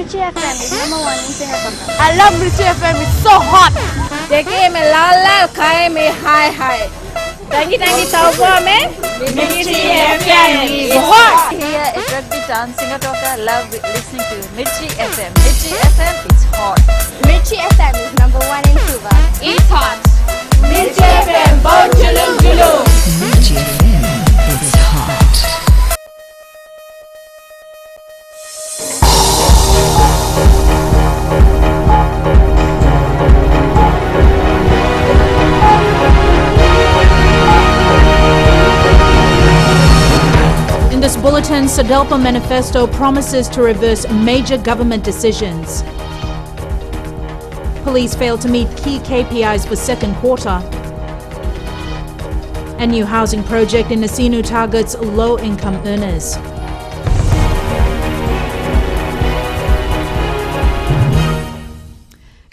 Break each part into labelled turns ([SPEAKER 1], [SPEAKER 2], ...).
[SPEAKER 1] Mirchi FM is #1 in Singapore.
[SPEAKER 2] I love Mirchi FM, it's so hot.
[SPEAKER 3] They gave me lala, kai me high. Tangi tauba me. Mirchi FM is hot.
[SPEAKER 4] Here at Rugby Town, Singapore, love listening to Mirchi FM. Mirchi FM, it's hot.
[SPEAKER 1] Mirchi FM is #1 in Suva.
[SPEAKER 2] It's hot.
[SPEAKER 3] Mirchi FM, bau julum.
[SPEAKER 5] Mirchi FM, it's hot.
[SPEAKER 6] In this bulletin, Sodelpa manifesto promises to reverse major government decisions. Police failed to meet key KPIs for second quarter. A new housing project in Nasinu targets low-income earners.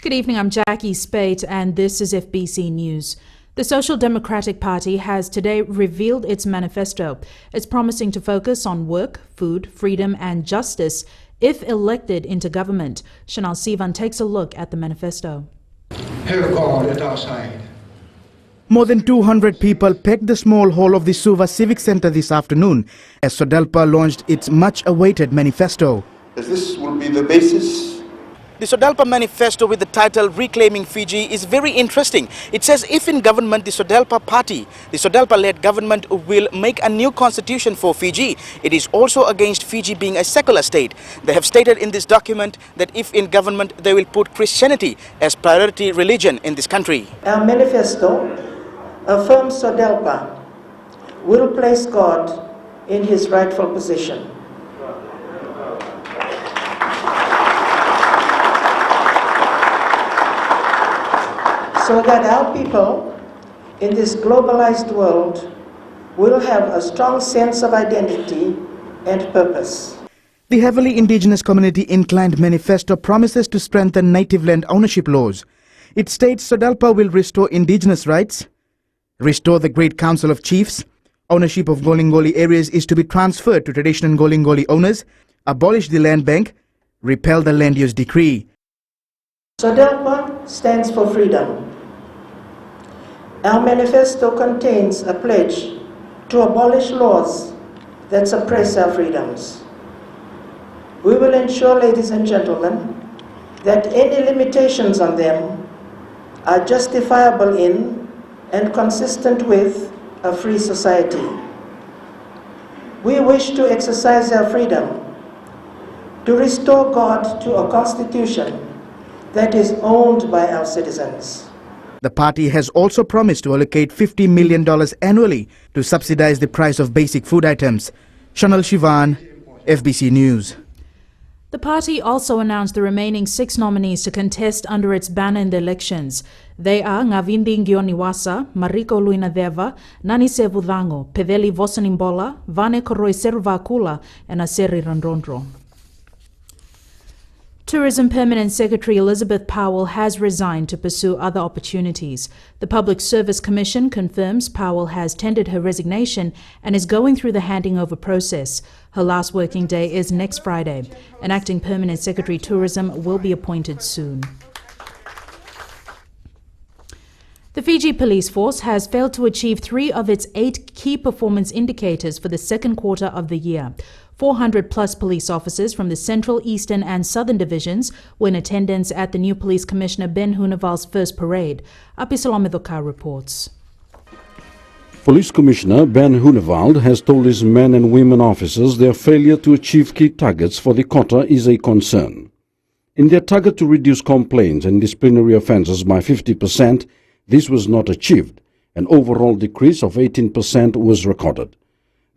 [SPEAKER 6] Good evening, I'm Jackie Spate and this is FBC News. The Social Democratic Party has today revealed its manifesto. It's promising to focus on work, food, freedom and justice if elected into government. Chanel Sivan takes a look at the manifesto.
[SPEAKER 7] Have God at our side.
[SPEAKER 8] More than 200 people packed the small hall of the Suva Civic Centre this afternoon as Sodelpa launched its much-awaited manifesto.
[SPEAKER 9] This will be the basis.
[SPEAKER 8] The Sodelpa manifesto with the title Reclaiming Fiji is very interesting. It says if in government the Sodelpa party, the Sodelpa-led government will make a new constitution for Fiji. It is also against Fiji being a secular state. They have stated in this document that if in government they will put Christianity as priority religion in this country.
[SPEAKER 10] Our manifesto affirms Sodelpa will place God in his rightful position. So that our people in this globalized world will have a strong sense of identity and purpose.
[SPEAKER 8] The heavily indigenous community inclined manifesto promises to strengthen native land ownership laws. It states Sodelpa will restore indigenous rights, restore the Great Council of Chiefs, ownership of Golingoli areas is to be transferred to traditional Golingoli owners, abolish the land bank, repeal the land use decree.
[SPEAKER 10] Sodelpa stands for freedom. Our manifesto contains a pledge to abolish laws that suppress our freedoms. We will ensure, ladies and gentlemen, that any limitations on them are justifiable in and consistent with a free society. We wish to exercise our freedom to restore God to a constitution that is owned by our citizens.
[SPEAKER 8] The party has also promised to allocate $50 million annually to subsidize the price of basic food items. Chanel Shivan, FBC News.
[SPEAKER 6] The party also announced the remaining 6 nominees to contest under its banner in the elections. They are Ngavindi Ngioniwasa, Mariko Luinadeva, Nani Sevudhango, Peveli Vosanimbola, Vane Koroi Servakula, and Aseri Randrondro. Tourism Permanent Secretary Elizabeth Powell has resigned to pursue other opportunities. The Public Service Commission confirms Powell has tendered her resignation and is going through the handing over process. Her last working day is next Friday. An acting Permanent Secretary Tourism will be appointed soon. The Fiji Police Force has failed to achieve 3 of its 8 key performance indicators for the second quarter of the year. 400-plus police officers from the Central, Eastern and Southern Divisions were in attendance at the new Police Commissioner Ben Huneval's first parade. Apisalomidokar reports.
[SPEAKER 11] Police Commissioner Ben Huneval has told his men and women officers their failure to achieve key targets for the quarter is a concern. In their target to reduce complaints and disciplinary offences by 50%, this was not achieved. An overall decrease of 18% was recorded.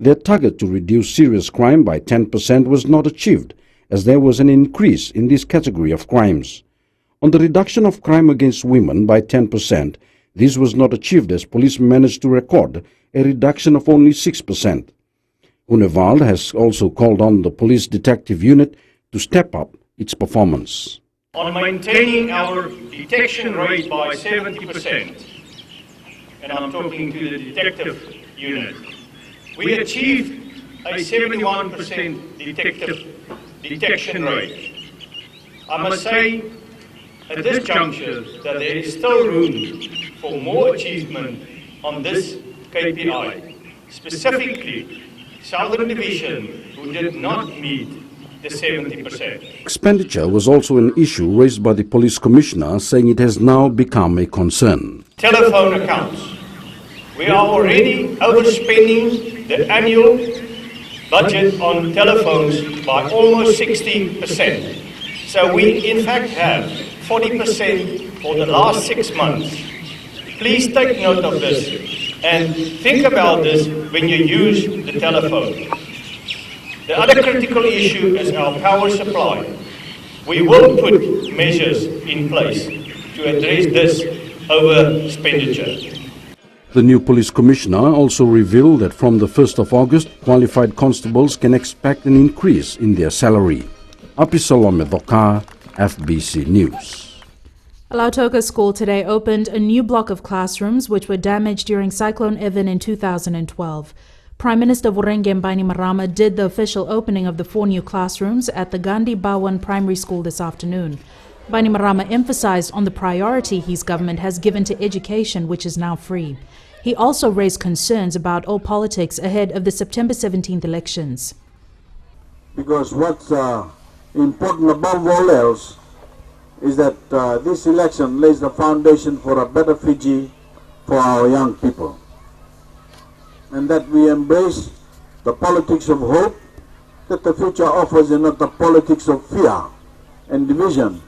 [SPEAKER 11] Their target to reduce serious crime by 10% was not achieved, as there was an increase in this category of crimes. On the reduction of crime against women by 10%, this was not achieved as police managed to record a reduction of only 6%. Huneval has also called on the police detective unit to step up its performance.
[SPEAKER 12] On maintaining our detection rate by 70%, and I'm talking to the detective unit, we achieved a 71% detection rate. I must say at this juncture that there is still room for more achievement on this KPI, specifically Southern Division, who did not meet the 70%.
[SPEAKER 11] Expenditure was also an issue raised by the police commissioner, saying it has now become a concern.
[SPEAKER 12] Telephone accounts. We are already overspending the annual budget on telephones by almost 60%. So we in fact have 40% for the last 6 months. Please take note of this and think about this when you use the telephone. The other critical issue is our power supply. We will put measures in place to address this over-expenditure.
[SPEAKER 11] The new police commissioner also revealed that from the 1st of August, qualified constables can expect an increase in their salary. Apisalome Doka, FBC News.
[SPEAKER 6] Lautoka School today opened a new block of classrooms which were damaged during Cyclone Evan in 2012. Prime Minister Vorenge Bainimarama did the official opening of the 4 new classrooms at the Gandhi Bawan Primary School this afternoon. Bainimarama emphasized on the priority his government has given to education, which is now free. He also raised concerns about all politics ahead of the September 17th elections.
[SPEAKER 9] Because what's important above all else is that this election lays the foundation for a better Fiji for our young people. And that we embrace the politics of hope that the future offers and not the politics of fear and division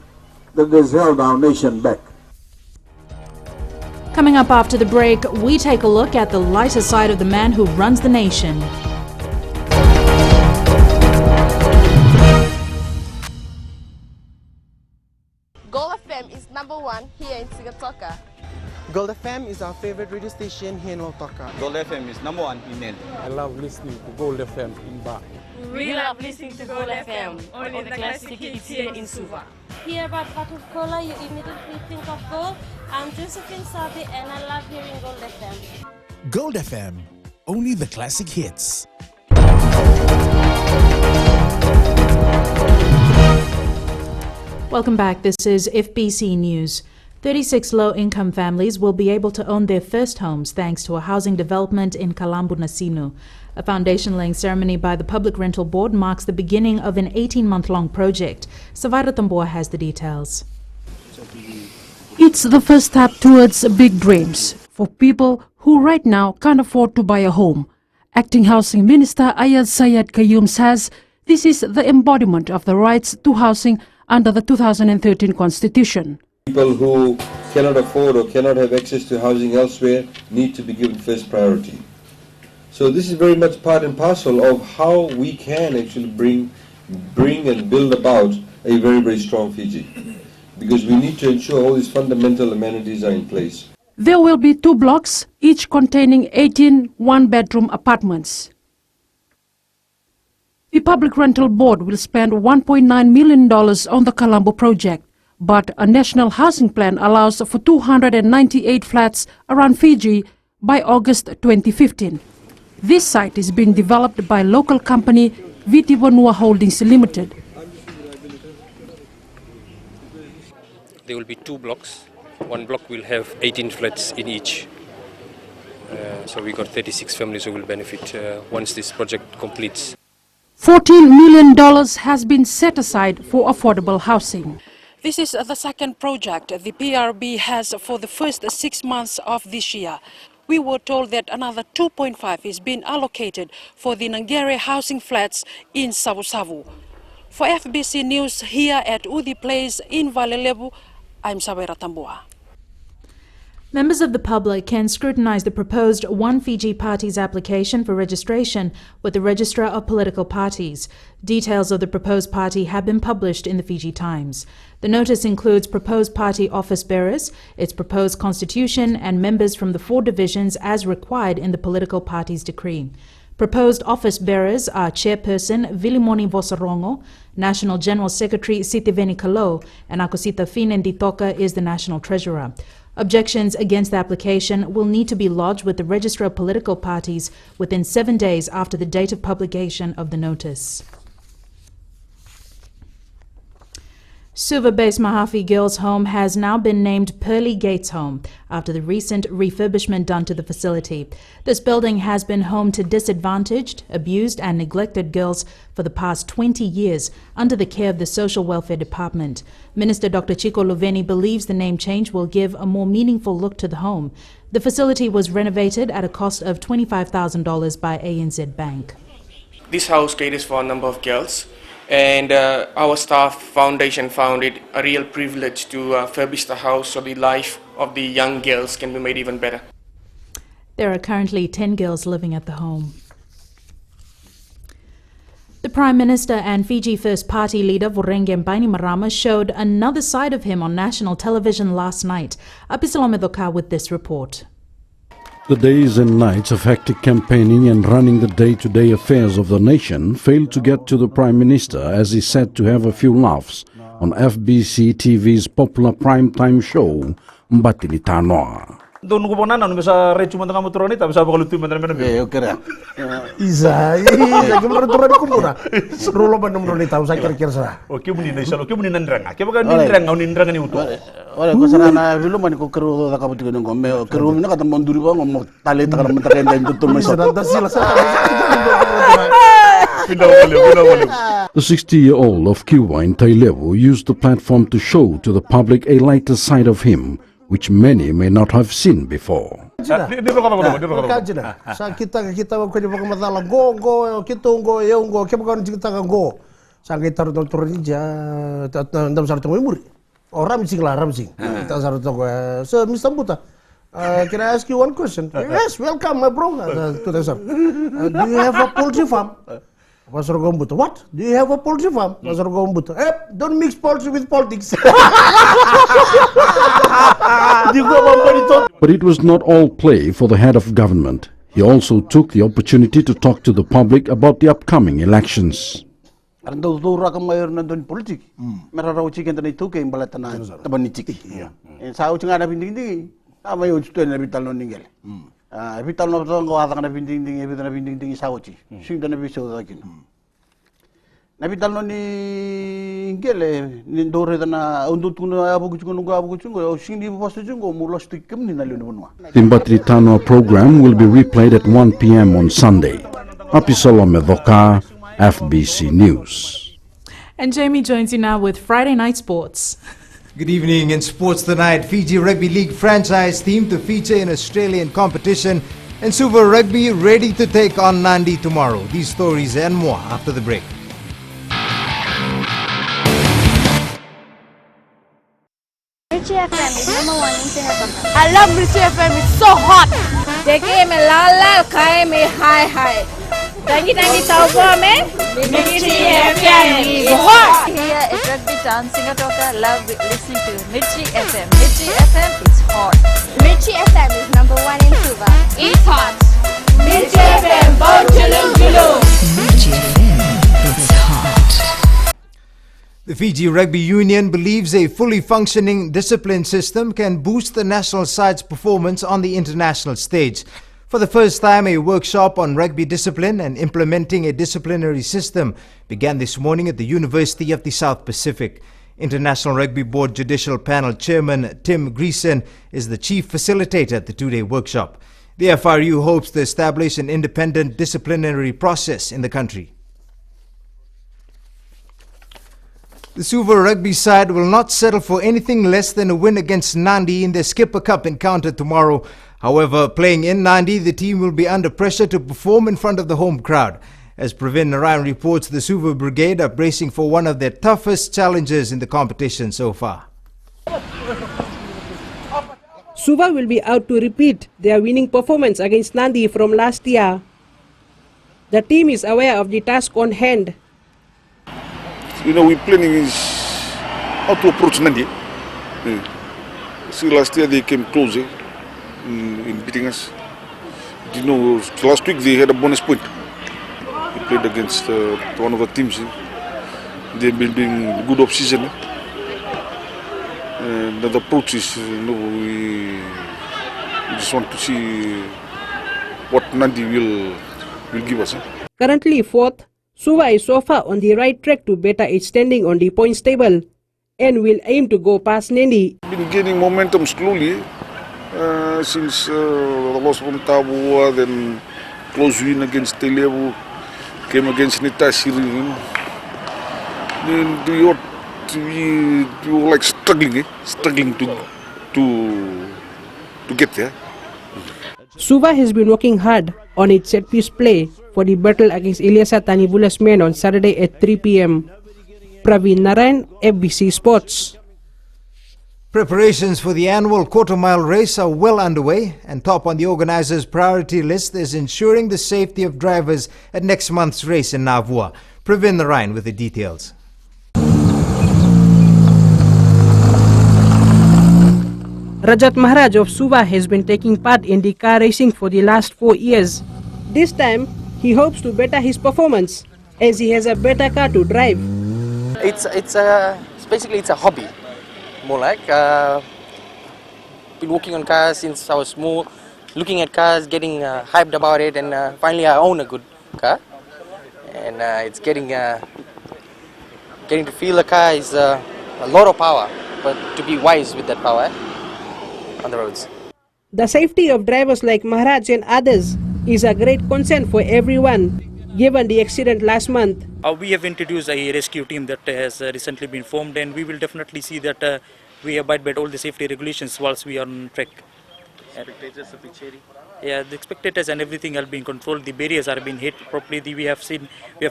[SPEAKER 9] that has held our nation back.
[SPEAKER 6] Coming up after the break, we take a look at the lighter side of the man who runs the nation.
[SPEAKER 2] Gold FM is #1 here in Sigatoka.
[SPEAKER 13] Gold FM is our favorite radio station here in Lautoka.
[SPEAKER 14] Gold FM is #1 in Nel.
[SPEAKER 15] I love listening to Gold FM in Ba.
[SPEAKER 16] We love listening to Gold FM, only the classic hits here in Suva.
[SPEAKER 17] Hear about bottled cola, you immediately think of gold. I'm Josephine Sabi and I love hearing Gold FM.
[SPEAKER 18] Gold FM, only the classic hits.
[SPEAKER 6] Welcome back. This is FBC News. 36 low-income families will be able to own their first homes thanks to a housing development in Kalambu Nasinu. A foundation-laying ceremony by the Public Rental Board marks the beginning of an 18-month-long project. Savara Tamboa has the details.
[SPEAKER 19] It's the first step towards big dreams for people who right now can't afford to buy a home. Acting Housing Minister Ayad Sayed Qayyum says this is the embodiment of the rights to housing under the 2013 Constitution.
[SPEAKER 20] People who cannot afford or cannot have access to housing elsewhere need to be given first priority. So this is very much part and parcel of how we can actually bring and build about a very, very strong Fiji. Because we need to ensure all these fundamental amenities are in place.
[SPEAKER 19] There will be 2 blocks, each containing 18 one-bedroom apartments. The Public Rental Board will spend $1.9 million on the Kalambu project, but a national housing plan allows for 298 flats around Fiji by August 2015. This site is being developed by local company Viti Vanua Holdings Limited.
[SPEAKER 21] There will be 2 blocks. One block will have 18 flats in each. So we got 36 families who will benefit once this project completes.
[SPEAKER 19] $14 million has been set aside for affordable housing. This is the second project the PRB has for the first 6 months of this year. We were told that another 2.5 is being allocated for the Nangere housing flats in Savu Savu. For FBC News here at Udi Place in Valelebu, I'm Sabera Tambua.
[SPEAKER 6] Members of the public can scrutinize the proposed One Fiji Party's application for registration with the Registrar of Political Parties. Details of the proposed party have been published in the Fiji Times. The notice includes proposed party office bearers, its proposed constitution, and members from the 4 divisions as required in the political party's decree. Proposed office bearers are Chairperson Vilimoni Vosarongo, National General Secretary Sitiveni Kalo, and Akosita Finen Ditoka is the National Treasurer. Objections against the application will need to be lodged with the Registrar of Political Parties within 7 days after the date of publication of the notice. Suva-based Mahaffey Girls' Home has now been named Pearly Gates Home after the recent refurbishment done to the facility. This building has been home to disadvantaged, abused and neglected girls for the past 20 years under the care of the Social Welfare Department. Minister Dr. Chico Luveni believes the name change will give a more meaningful look to the home. The facility was renovated at a cost of $25,000 by ANZ Bank.
[SPEAKER 4] This house caters for a number of girls. And our staff foundation found it a real privilege to furbish the house so the life of the young girls can be made even better.
[SPEAKER 6] There are currently 10 girls living at the home. The Prime Minister and Fiji First Party leader Vorenghe Bainimarama showed another side of him on national television last night. Apisalome Doka with this report.
[SPEAKER 11] The days and nights of hectic campaigning and running the day-to-day affairs of the nation failed to get to the Prime Minister as he said to have a few laughs on FBCTV's popular prime-time show, Mbatini Tanoa.
[SPEAKER 22] Doon ko po na sa recho man nga motor ni tapos sabi ko lutu man naman.
[SPEAKER 23] Kira. Isa gimana turun ko muna. Rulo ba numero ni tahu saya kira-kira sa.
[SPEAKER 22] Oke muni na isalo, oke muni nandranga. Kaya baka nindranga ni uto.
[SPEAKER 23] Wala ko sana bilo man ko kero da kabuti ko ngom. Kero na kata monduri ba ngom tali ta kan mata kan tutul mo sa. Sila sa.
[SPEAKER 11] The 60-year-old of Cuba in Tailevu used the platform to show to the public a lighter side of him, which many may not have seen before.
[SPEAKER 23] Sa kita ko ni pagmatala go kita go eu go ke bukan kita go. Sa kita ro turun ja ndam sa to memori. Orang sing la sing. Kita sa to so Mr. Buta. Can I ask you one question? Yes, welcome my bro. To the sir. Do you have a poultry farm? Pastor Gombuto, what? Do you have a poultry farm? Pastor Gombuto, don't mix poultry with politics.
[SPEAKER 11] But it was not all play for the head of government. He also took the opportunity to talk to the public about the upcoming elections.
[SPEAKER 23] Vital no tongo ada kana binding sauci. Sing dana biso dakin. Na vital no ni ngele ni dore dana undut kuno abu kuchungo sing di posto jungo mulos tikem ni nalu bunwa.
[SPEAKER 11] The Mbatini Tanoa program will be replayed at 1 p.m. on Sunday. Apisalome Doka, FBC News.
[SPEAKER 6] And Jamie joins you now with Friday Night Sports.
[SPEAKER 24] Good evening. In sports tonight, Fiji Rugby League franchise team to feature in Australian competition, and Suva Rugby ready to take on Nandi tomorrow. These stories and more after the break.
[SPEAKER 1] Richie FM is #1 in Singapore.
[SPEAKER 2] I love Richie FM, it's so hot.
[SPEAKER 3] They gave me lala, kai me high. Tangi tau bo me.
[SPEAKER 16] Richie FM is hot.
[SPEAKER 25] Here at Rugby Town, Singapore, love listening to Richie FM. Richie FM is hot.
[SPEAKER 1] Richie FM is #1 in Suva.
[SPEAKER 16] It's hot. Richie FM, bon julung.
[SPEAKER 5] Richie FM, it's hot.
[SPEAKER 24] The Fiji Rugby Union believes a fully functioning discipline system can boost the national side's performance on the international stage. For the first time, a workshop on rugby discipline and implementing a disciplinary system began this morning at the University of the South Pacific. International Rugby Board Judicial Panel Chairman Tim Greason is the chief facilitator at the two-day workshop. The FRU hopes to establish an independent disciplinary process in the country. The Suva Rugby side will not settle for anything less than a win against Nandi in their Skipper Cup encounter tomorrow. However, playing in Nandi, the team will be under pressure to perform in front of the home crowd. As Pravin Narayan reports, the Suva Brigade are bracing for one of their toughest challenges in the competition so far.
[SPEAKER 26] Suva will be out to repeat their winning performance against Nandi from last year. The team is aware of the task on hand.
[SPEAKER 27] We're planning is how to approach Nandi. See, last year they came close in beating us. Last week they had a bonus point. They played against one of the teams. They've been doing good off-season. And the approach is, we just want to see what Nandi will give us.
[SPEAKER 26] Currently fourth, Suva is so far on the right track to better its standing on the points table. and will aim to go past Nandi.
[SPEAKER 27] Been gaining momentum slowly since the loss from Tabua, then close win against Telebu, came against Nitasiri. Then we were like struggling to get there.
[SPEAKER 26] Suva has been working hard on its set-piece play for the battle against Ilyasa Tanibula's men on Saturday at 3 p.m. Praveen Narayan, FBC Sports.
[SPEAKER 24] Preparations for the annual quarter-mile race are well underway, and top on the organizers' priority list is ensuring the safety of drivers at next month's race in Navua. Praveen Narayan with the details.
[SPEAKER 26] Rajat Maharaj of Suva has been taking part in the car racing for the last 4 years. This time, he hopes to better his performance as he has a better car to drive.
[SPEAKER 7] It's basically a hobby, more like. Been working on cars since I was small, looking at cars, getting hyped about it, and finally I own a good car. And it's getting to feel a car is a lot of power, but to be wise with that power on the roads.
[SPEAKER 26] The safety of drivers like Maharaj and others is a great concern for everyone, given the accident last month.
[SPEAKER 8] We have introduced a rescue team that has recently been formed, and we will definitely see that we abide by all the safety regulations whilst we are on track.
[SPEAKER 7] Spectators of the cherry?
[SPEAKER 8] Yeah, the spectators and everything are being controlled. The barriers are being hit properly. We have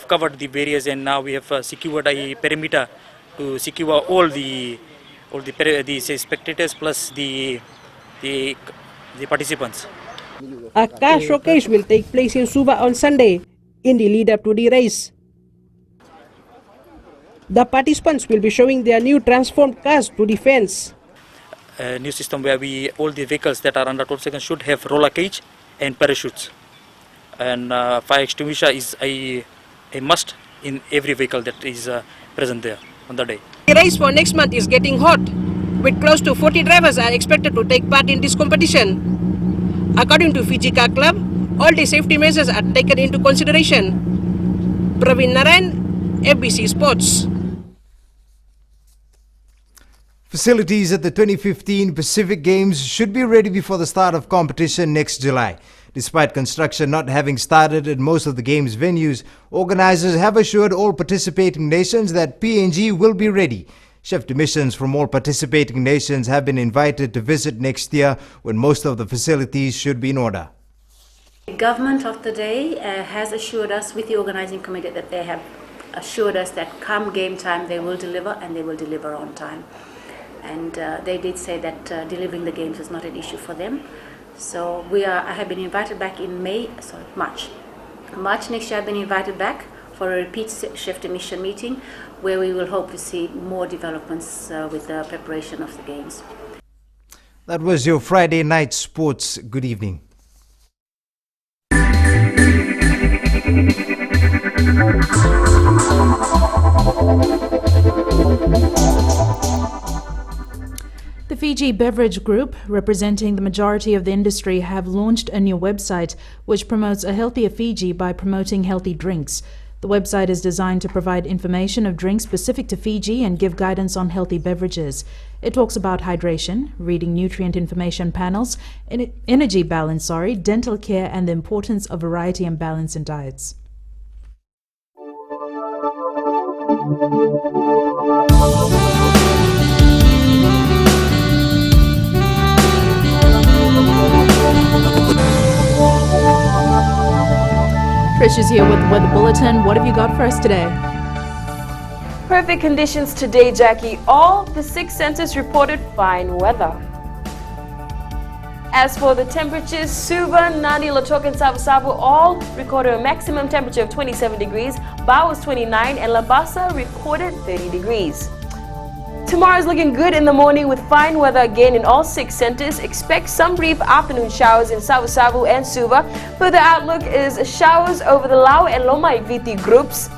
[SPEAKER 8] covered the barriers, and now we have secured a perimeter to secure all the spectators plus the participants.
[SPEAKER 26] A car showcase will take place in Suva on Sunday in the lead up to the race. The participants will be showing their new transformed cars to the fans.
[SPEAKER 8] A new system where all the vehicles that are under 12 seconds should have roller cage and parachutes. And fire extinguisher is a must in every vehicle that is present there on the day.
[SPEAKER 26] The race for next month is getting hot, with close to 40 drivers are expected to take part in this competition. According to Fiji Car Club, all the safety measures are taken into consideration. Praveen Narayan, FBC Sports.
[SPEAKER 24] Facilities at the 2015 Pacific Games should be ready before the start of competition next July. Despite construction not having started at most of the Games venues, organizers have assured all participating nations that PNG will be ready. Chef de missions from all participating nations have been invited to visit next year when most of the facilities should be in order.
[SPEAKER 9] The government of the day has assured us with the organizing committee that they have assured us that come game time they will deliver, and they will deliver on time. And they did say that delivering the games is not an issue for them. So I have been invited back in March. March next year I've been invited back for a repeat chef de mission meeting where we will hope to see more developments with the preparation of the games.
[SPEAKER 24] That was your Friday night sports. Good evening.
[SPEAKER 6] The Fiji Beverage Group, representing the majority of the industry, have launched a new website which promotes a healthier Fiji by promoting healthy drinks. The website is designed to provide information of drinks specific to Fiji and give guidance on healthy beverages. It talks about hydration, reading nutrient information panels, energy balance, dental care, and the importance of variety and balance in diets. Trish is here with the Weather Bulletin. What have you got for us today?
[SPEAKER 10] Perfect conditions today, Jackie. All the 6 centers reported fine weather. As for the temperatures, Suva, Nadi, Lautoka, and Savo all recorded a maximum temperature of 27 degrees. Ba was 29, and Labasa recorded 30 degrees. Tomorrow is looking good in the morning with fine weather again in all 6 centers. Expect some brief afternoon showers in Savo and Suva. Further outlook is showers over the Lau and Lomai Viti groups.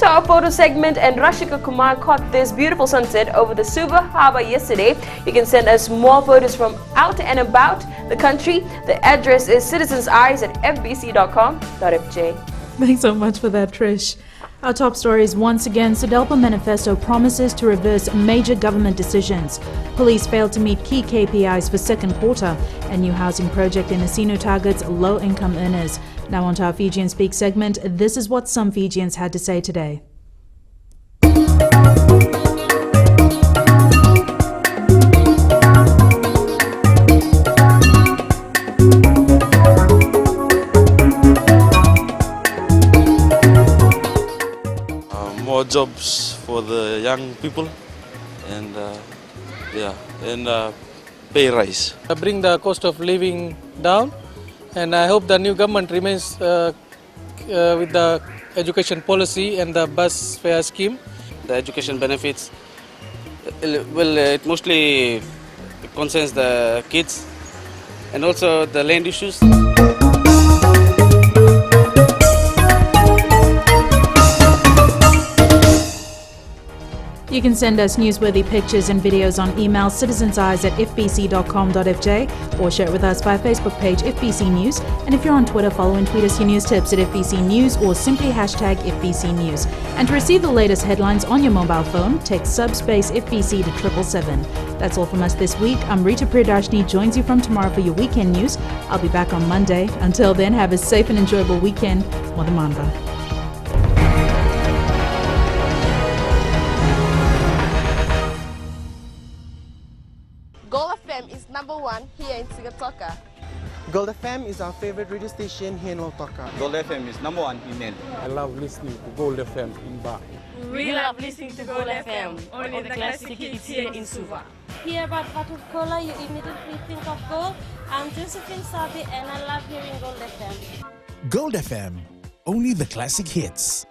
[SPEAKER 10] To our photo segment, and Rashika Kumar caught this beautiful sunset over the Suva Harbour yesterday. You can send us more photos from out and about the country. The address is citizenseyes@fbc.com.fj.
[SPEAKER 6] Thanks so much for that, Trish. Our top stories once again, Sodelpa manifesto promises to reverse major government decisions. Police failed to meet key KPIs for second quarter. A new housing project in Asino targets low-income earners. Now on to our Fijian Speak segment. This is what some Fijians had to say today.
[SPEAKER 12] More jobs for the young people, and pay rise.
[SPEAKER 13] Bring the cost of living down, and I hope the new government remains with the education policy and the bus fare scheme.
[SPEAKER 14] The education benefits, it mostly concerns the kids and also the land issues.
[SPEAKER 6] You can send us newsworthy pictures and videos on email citizenseyes@fbc.com.fj or share it with us via Facebook page FBC News. And if you're on Twitter, follow and tweet us your news tips at FBC News or simply hashtag FBC News. And to receive the latest headlines on your mobile phone, text subspace FBC to 777. That's all from us this week. I'm Rita Priyadarshini, joins you from tomorrow for your weekend news. I'll be back on Monday. Until then, have a safe and enjoyable weekend. Modamanda.
[SPEAKER 2] Gold FM is #1 here in Sigatoka.
[SPEAKER 15] Gold FM is our favorite radio station here in Lautoka.
[SPEAKER 17] Gold FM is #1 in Nen.
[SPEAKER 18] I love listening to Gold FM in Ba.
[SPEAKER 16] We love listening to Gold FM, only the classic hits here in Suva.
[SPEAKER 20] Hear about bottled cola, you immediately think of gold. I'm Josephine Sabi and I love hearing Gold FM.
[SPEAKER 28] Gold FM, only the classic hits.